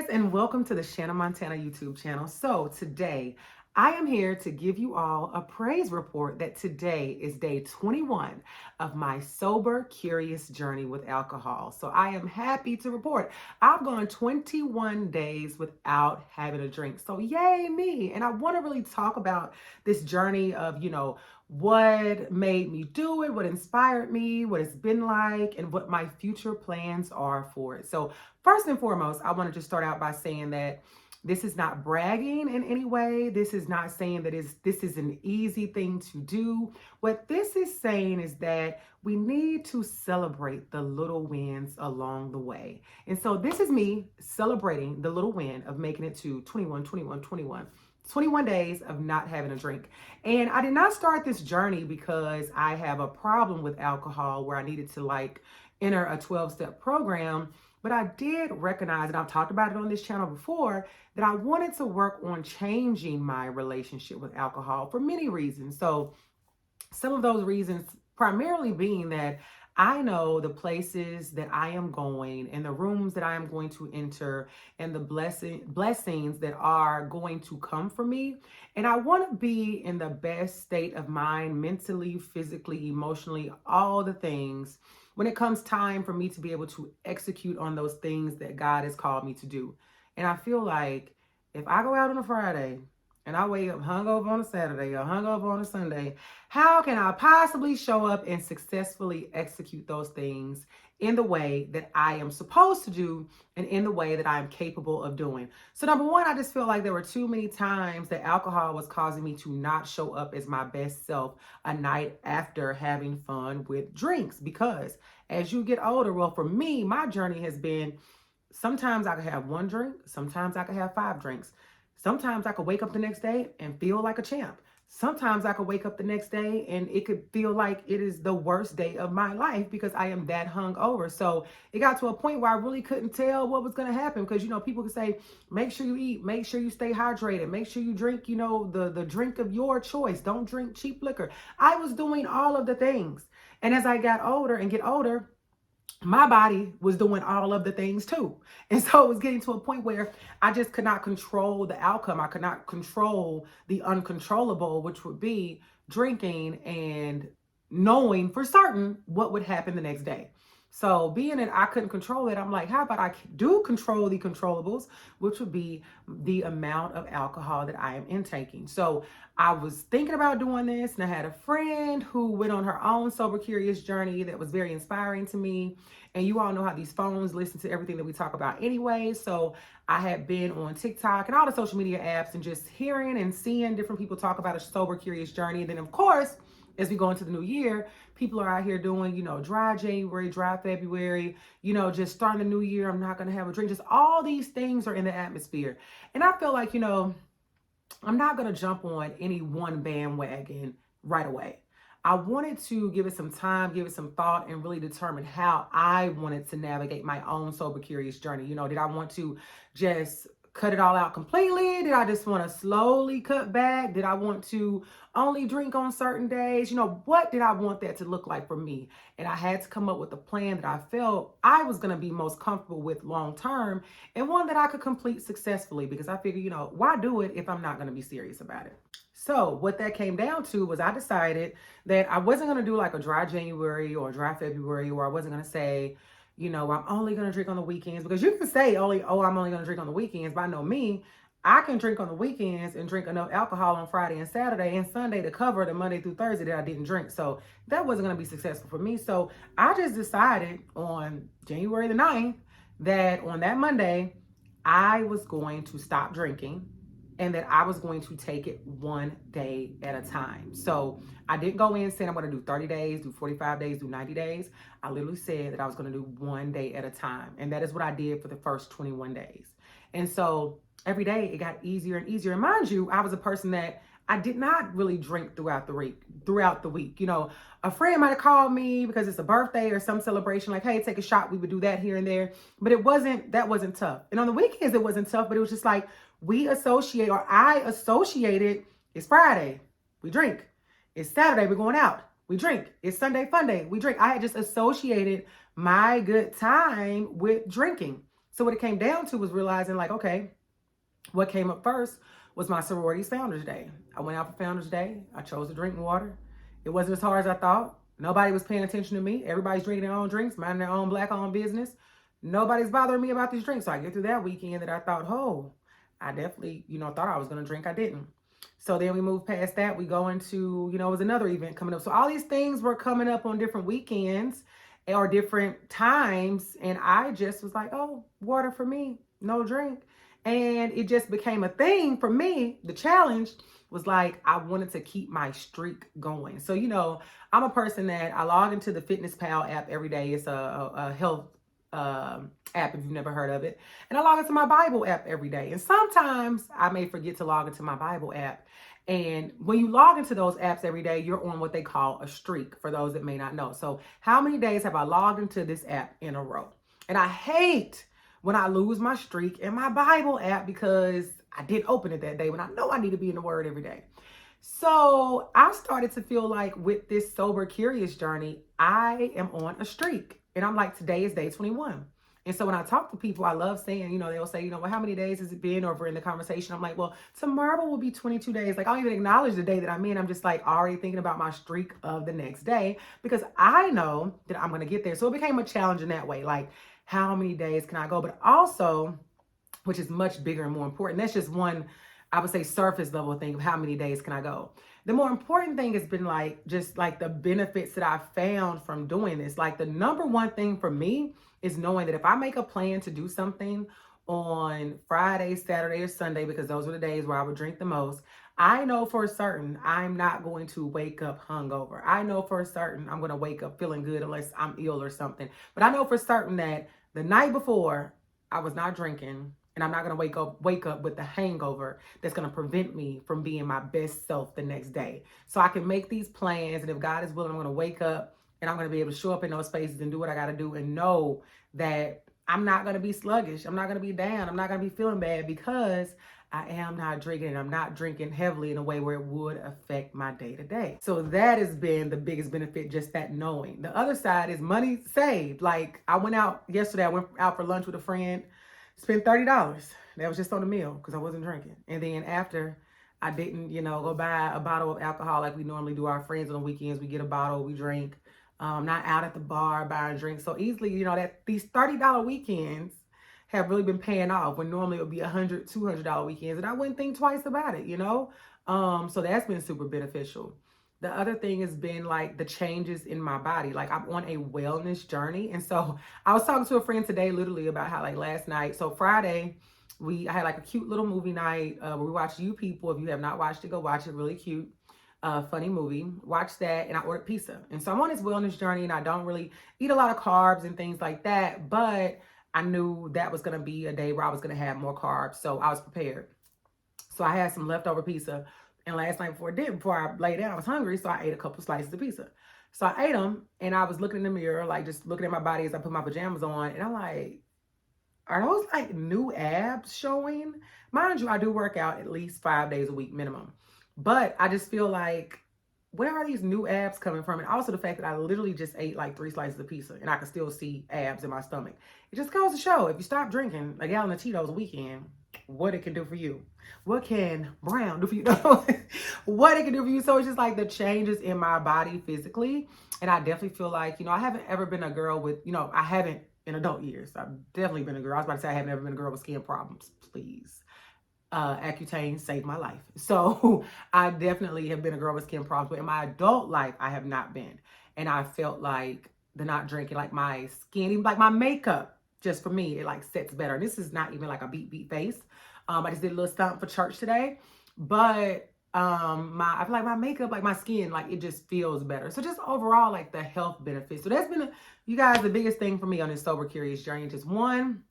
and welcome to the Shanna Montana YouTube channel. So today I am here to give you all a praise report that today is day 21 of my sober, curious journey with alcohol. So I am happy to report I've gone 21 days without having a drink. So yay me. And I want to really talk about this journey of, what made me do it, what inspired me, what it's been like, and what my future plans are for it. So first and foremost, I want to just start out by saying that this is not bragging in any way. This is not saying that this is an easy thing to do. What this is saying is that we need to celebrate the little wins along the way. And so this is me celebrating the little win of making it to 21 days of not having a drink. And I did not start this journey because I have a problem with alcohol where I needed to enter a 12-step program. But I did recognize, and I've talked about it on this channel before, that I wanted to work on changing my relationship with alcohol for many reasons. So some of those reasons primarily being that I know the places that I am going and the rooms that I am going to enter and the blessings that are going to come for me. And I want to be in the best state of mind, mentally, physically, emotionally, all the things when it comes time for me to be able to execute on those things that God has called me to do. And I feel like if I go out on a Friday and I wake up hungover on a Saturday or hungover on a Sunday, how can I possibly show up and successfully execute those things in the way that I am supposed to do and in the way that I am capable of doing? So number one, I just feel like there were too many times that alcohol was causing me to not show up as my best self a night after having fun with drinks. Because as you get older, well, for me, my journey has been sometimes I could have one drink, sometimes I could have 5 drinks. Sometimes I could wake up the next day and feel like a champ. Sometimes I could wake up the next day and it could feel like it is the worst day of my life because I am that hungover. So it got to a point where I really couldn't tell what was going to happen because, people could say, make sure you eat, make sure you stay hydrated, make sure you drink, the drink of your choice. Don't drink cheap liquor. I was doing all of the things. And as I got older and get older, my body was doing all of the things too. And so it was getting to a point where I just could not control the outcome. I could not control the uncontrollable, which would be drinking and knowing for certain what would happen the next day. So being that I couldn't control it, I'm like, how about I do control the controllables, which would be the amount of alcohol that I am intaking. So I was thinking about doing this, and I had a friend who went on her own sober curious journey that was very inspiring to me. And you all know how these phones listen to everything that we talk about anyway. So I had been on TikTok and all the social media apps and just hearing and seeing different people talk about a sober curious journey. And then of course, as we go into the new year, people are out here doing, dry January, dry February, just starting the new year. I'm not going to have a drink. Just all these things are in the atmosphere. And I feel like, I'm not going to jump on any one bandwagon right away. I wanted to give it some time, give it some thought, and really determine how I wanted to navigate my own sober curious journey. Did I want to just cut it all out completely? Did I just want to slowly cut back? Did I want to only drink on certain days? What did I want that to look like for me? And I had to come up with a plan that I felt I was going to be most comfortable with long term and one that I could complete successfully because I figured, why do it if I'm not going to be serious about it? So what that came down to was I decided that I wasn't going to do like a dry January or a dry February, or I wasn't going to say, I'm only going to drink on the weekends, because you can say I'm only going to drink on the weekends. But I know me, I can drink on the weekends and drink enough alcohol on Friday and Saturday and Sunday to cover the Monday through Thursday that I didn't drink. So that wasn't going to be successful for me. So I just decided on January the 9th that on that Monday, I was going to stop drinking and that I was going to take it one day at a time. So I didn't go in saying I'm going to do 30 days, do 45 days, do 90 days. I literally said that I was going to do one day at a time. And that is what I did for the first 21 days. And so every day it got easier and easier. And mind you, I was a person that I did not really drink throughout the week. A friend might have called me because it's a birthday or some celebration, like, hey, take a shot. We would do that here and there. But that wasn't tough. And on the weekends, it wasn't tough, but it was just like I associated, it's Friday, we drink. It's Saturday, we're going out, we drink. It's Sunday, fun day, we drink. I had just associated my good time with drinking. So what it came down to was realizing like, okay, what came up first was my sorority's Founders Day. I went out for Founders Day. I chose to drink water. It wasn't as hard as I thought. Nobody was paying attention to me. Everybody's drinking their own drinks, minding their own black-owned business. Nobody's bothering me about these drinks. So I get through that weekend that I thought, oh, I definitely, thought I was going to drink. I didn't. So then we moved past that. We go into, it was another event coming up. So all these things were coming up on different weekends or different times. And I just was like, oh, water for me, no drink. And it just became a thing for me. The challenge was like, I wanted to keep my streak going. So, I'm a person that I log into the FitnessPal app every day. It's a health app if you've never heard of it. And I log into my Bible app every day. And sometimes I may forget to log into my Bible app. And when you log into those apps every day, you're on what they call a streak, for those that may not know. So how many days have I logged into this app in a row? And I hate when I lose my streak in my Bible app because I didn't open it that day when I know I need to be in the Word every day. So I started to feel like with this Sober Curious journey, I am on a streak. And I'm like, today is day 21. And so when I talk to people, I love saying, they'll say, well, how many days has it been? Over in the conversation, I'm like, well, tomorrow will be 22 days. Like, I don't even acknowledge the day that I'm in. I'm just like already thinking about my streak of the next day because I know that I'm going to get there. So it became a challenge in that way. Like, how many days can I go? But also, which is much bigger and more important, that's just one, I would say, surface level thing of how many days can I go. The more important thing has been like, just like the benefits that I found from doing this. Like the number one thing for me is knowing that if I make a plan to do something on Friday, Saturday, or Sunday, because those were the days where I would drink the most, I know for certain I'm not going to wake up hungover. I know for certain I'm going to wake up feeling good unless I'm ill or something. But I know for certain that the night before I was not drinking, and I'm not going to wake up with the hangover that's going to prevent me from being my best self the next day. So I can make these plans, and if God is willing, I'm going to wake up and I'm going to be able to show up in those spaces and do what I got to do and know that I'm not going to be sluggish. I'm not going to be down. I'm not going to be feeling bad because I am not drinking, and I'm not drinking heavily in a way where it would affect my day to day. So that has been the biggest benefit, just that knowing. The other side is money saved. Like I went out yesterday, I went out for lunch with a friend, spent $30. That was just on the meal because I wasn't drinking. And then after, I didn't, go buy a bottle of alcohol like we normally do. Our friends on the weekends, we get a bottle, we drink. Not out at the bar buying drinks so easily. That these $30 weekends have really been paying off when normally it would be $100, $200 weekends, and I wouldn't think twice about it. So that's been super beneficial. The other thing has been like the changes in my body. Like I'm on a wellness journey. And so I was talking to a friend today literally about how like last night, so Friday, I had like a cute little movie night where we watched You People. If you have not watched it, go watch it. Really cute, funny movie. Watch that, and I ordered pizza. And so I'm on this wellness journey, and I don't really eat a lot of carbs and things like that. But I knew that was going to be a day where I was going to have more carbs, so I was prepared. So I had some leftover pizza, and last night before I laid down, I was hungry, so I ate a couple slices of pizza. So I ate them, and I was looking in the mirror, like just looking at my body as I put my pajamas on, and I'm like, are those like new abs showing? Mind you, I do work out at least 5 days a week minimum. But I just feel like, where are these new abs coming from? And also the fact that I literally just ate like 3 slices of pizza and I can still see abs in my stomach. It just goes to show, if you stop drinking a gallon of Tito's a weekend, what it can do for you. What can brown do for you? What it can do for you. So it's just like the changes in my body physically. And I definitely feel like, I haven't ever been a girl with, I haven't in adult years. I've definitely been a girl. I was about to say I have never been a girl with skin problems. Please. Accutane saved my life. So I definitely have been a girl with skin problems, but in my adult life, I have not been. And I felt like the not drinking, like my skin, even like my makeup, just for me, it like sets better. And this is not even like a beat face. I just did a little stunt for church today, but I feel like my makeup, like my skin, like it just feels better. So just overall, like the health benefits. So that's been, you guys, the biggest thing for me on this Sober Curious journey. Just one,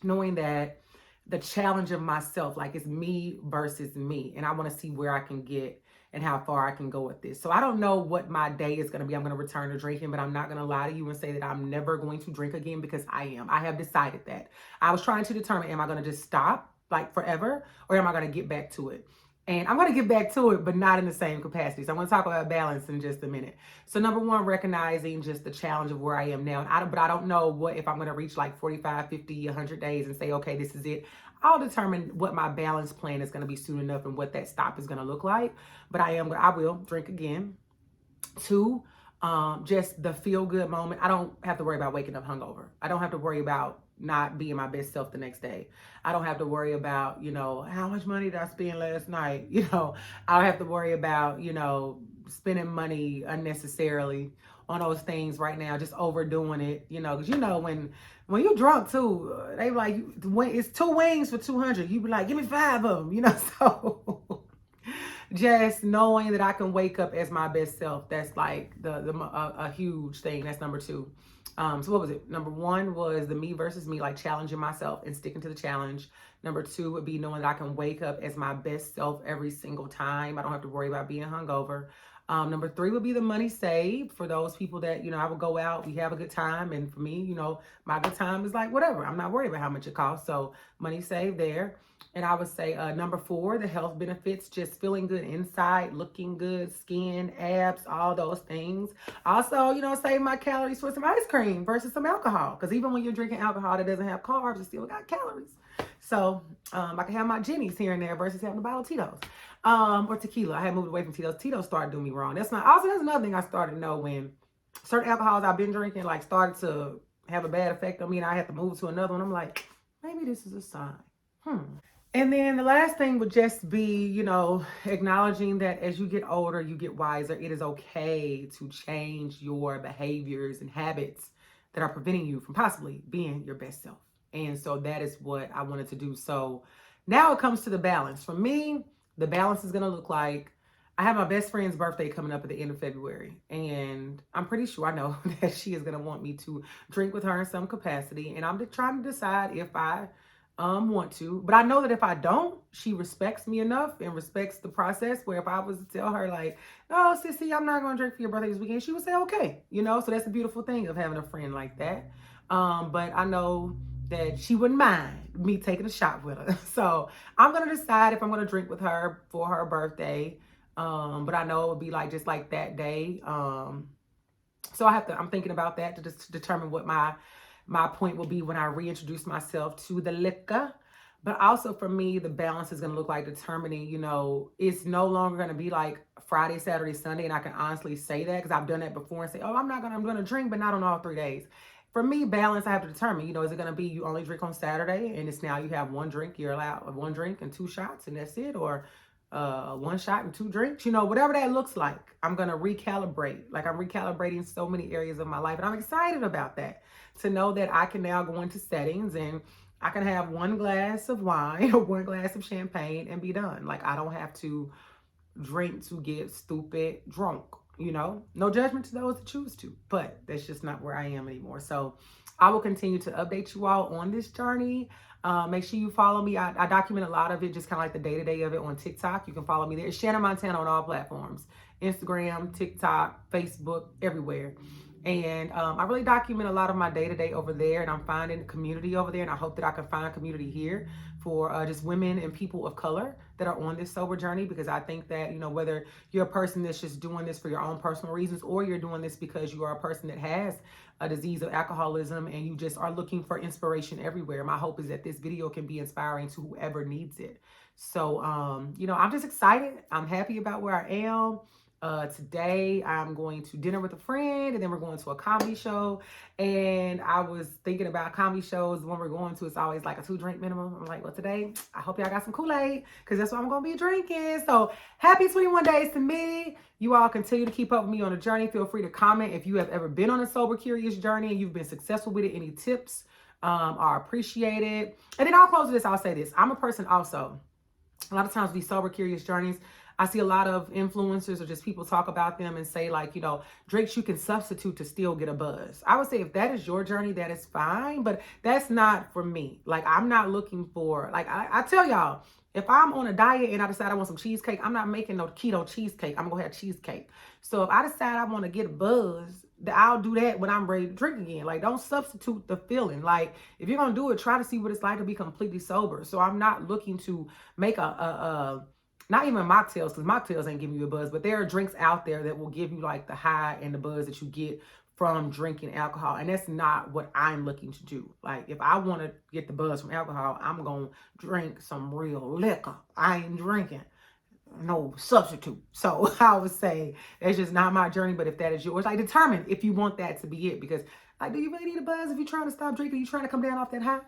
knowing that the challenge of myself, like it's me versus me. And I want to see where I can get and how far I can go with this. So I don't know what my day is going to be. I'm going to return to drinking, but I'm not going to lie to you and say that I'm never going to drink again, because I am. I have decided that. I was trying to determine, am I going to just stop like forever, or am I going to get back to it? And I'm going to get back to it, but not in the same capacity. So I'm going to talk about balance in just a minute. So number one, recognizing just the challenge of where I am now. But I don't know what if I'm going to reach like 45, 50, 100 days and say, okay, this is it. I'll determine what my balance plan is going to be soon enough and what that stop is going to look like. But I will drink again. Two, just the feel good moment. I don't have to worry about waking up hungover. I don't have to worry about not being my best self the next day. I don't have to worry about, how much money did I spend last night? I don't have to worry about, spending money unnecessarily on those things right now, just overdoing it, because when you're drunk too, they like, it's 2 wings for 200. You be like, give me 5 of them, so just knowing that I can wake up as my best self. That's like a huge thing. That's number 2. So what was it? Number 1 was the me versus me, like challenging myself and sticking to the challenge. Number 2 would be knowing that I can wake up as my best self every single time. I don't have to worry about being hungover. Number 3 would be the money saved for those people that, I would go out, we have a good time. And for me, my good time is like whatever. I'm not worried about how much it costs. So money saved there. And I would say number 4, the health benefits, just feeling good inside, looking good, skin, abs, all those things. Also, save my calories for some ice cream versus some alcohol. Because even when you're drinking alcohol that doesn't have carbs, it still got calories. So I can have my Jennies here and there versus having a bottle of Tito's or tequila. I had moved away from Tito's. Tito's started doing me wrong. That's another thing I started to know when certain alcohols I've been drinking like started to have a bad effect on me and I had to move to another one. I'm like, maybe this is a sign. And then the last thing would just be, acknowledging that as you get older, you get wiser. It is okay to change your behaviors and habits that are preventing you from possibly being your best self. And so that is what I wanted to do. So now it comes to the balance. For me, the balance is going to look like I have my best friend's birthday coming up at the end of February. And I'm pretty sure I know that she is going to want me to drink with her in some capacity. And I'm trying to decide if I want to, but I know that if I don't, she respects me enough and respects the process where if I was to tell her like, no, sissy, I'm not going to drink for your birthday this weekend, she would say, okay, so that's a beautiful thing of having a friend like that. But I know that she wouldn't mind me taking a shot with her. So I'm going to decide if I'm going to drink with her for her birthday. But I know it would be like, just like that day. So I'm thinking about that to just determine what my point will be when I reintroduce myself to the liquor. But also for me, the balance is going to look like determining, it's no longer going to be like Friday, Saturday, Sunday. And I can honestly say that because I've done that before and say, oh, I'm going to drink, but not on all 3 days. For me, balance, I have to determine, is it going to be you only drink on Saturday and it's now you have 1 drink, you're allowed 1 drink and 2 shots and that's it? Or 1 shot and 2 drinks, whatever that looks like, I'm going to recalibrate. Like I'm recalibrating so many areas of my life. And I'm excited about that, to know that I can now go into settings and I can have 1 glass of wine or 1 glass of champagne and be done. Like I don't have to drink to get stupid drunk, no judgment to those that choose to, but that's just not where I am anymore. So I will continue to update you all on this journey. Make sure you follow me. I document a lot of it, just kind of like the day-to-day of it on TikTok. You can follow me there. It's Shannon Montana on all platforms, Instagram, TikTok, Facebook, everywhere. And I really document a lot of my day-to-day over there, and I'm finding community over there, and I hope that I can find community here for just women and people of color that are on this sober journey, because I think that, whether you're a person that's just doing this for your own personal reasons or you're doing this because you are a person that has a disease of alcoholism and you just are looking for inspiration everywhere, my hope is that this video can be inspiring to whoever needs it. So, I'm just excited. I'm happy about where I am. Today I'm going to dinner with a friend and then we're going to a comedy show. And I was thinking about comedy shows. The one we're going to, it's always like a 2 drink minimum. I'm like, well, today I hope y'all got some Kool-Aid because that's what I'm going to be drinking. So happy 21 days to me. You all continue to keep up with me on the journey. Feel free to comment if you have ever been on a sober curious journey and you've been successful with it. Any tips are appreciated. And then I'll close with this. I'll say this. I'm a person also. A lot of times these sober curious journeys, I see a lot of influencers or just people talk about them and say like, drinks you can substitute to still get a buzz. I would say if that is your journey, that is fine, but that's not for me. Like I'm not looking for, like I tell y'all, if I'm on a diet and I decide I want some cheesecake, I'm not making no keto cheesecake. I'm gonna have cheesecake. So if I decide I want to get a buzz, I'll do that when I'm ready to drink again. Like don't substitute the feeling. Like if you're gonna do it, try to see what it's like to be completely sober. So I'm not looking to make a not even mocktails, because mocktails ain't giving you a buzz, but there are drinks out there that will give you like the high and the buzz that you get from drinking alcohol. And that's not what I'm looking to do. Like, if I want to get the buzz from alcohol, I'm going to drink some real liquor. I ain't drinking no substitute. So I would say that's just not my journey. But if that is yours, like, determine if you want that to be it. Because, like, do you really need a buzz if you're trying to stop drinking? Are you trying to come down off that high?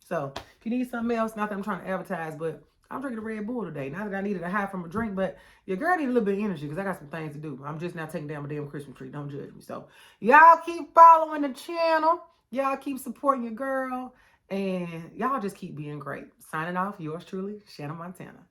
So if you need something else, not that I'm trying to advertise, but I'm drinking a Red Bull today. Not that I needed a high from a drink, but your girl need a little bit of energy because I got some things to do. I'm just now taking down my damn Christmas tree. Don't judge me. So y'all keep following the channel. Y'all keep supporting your girl. And y'all just keep being great. Signing off, yours truly, Shanna Montana.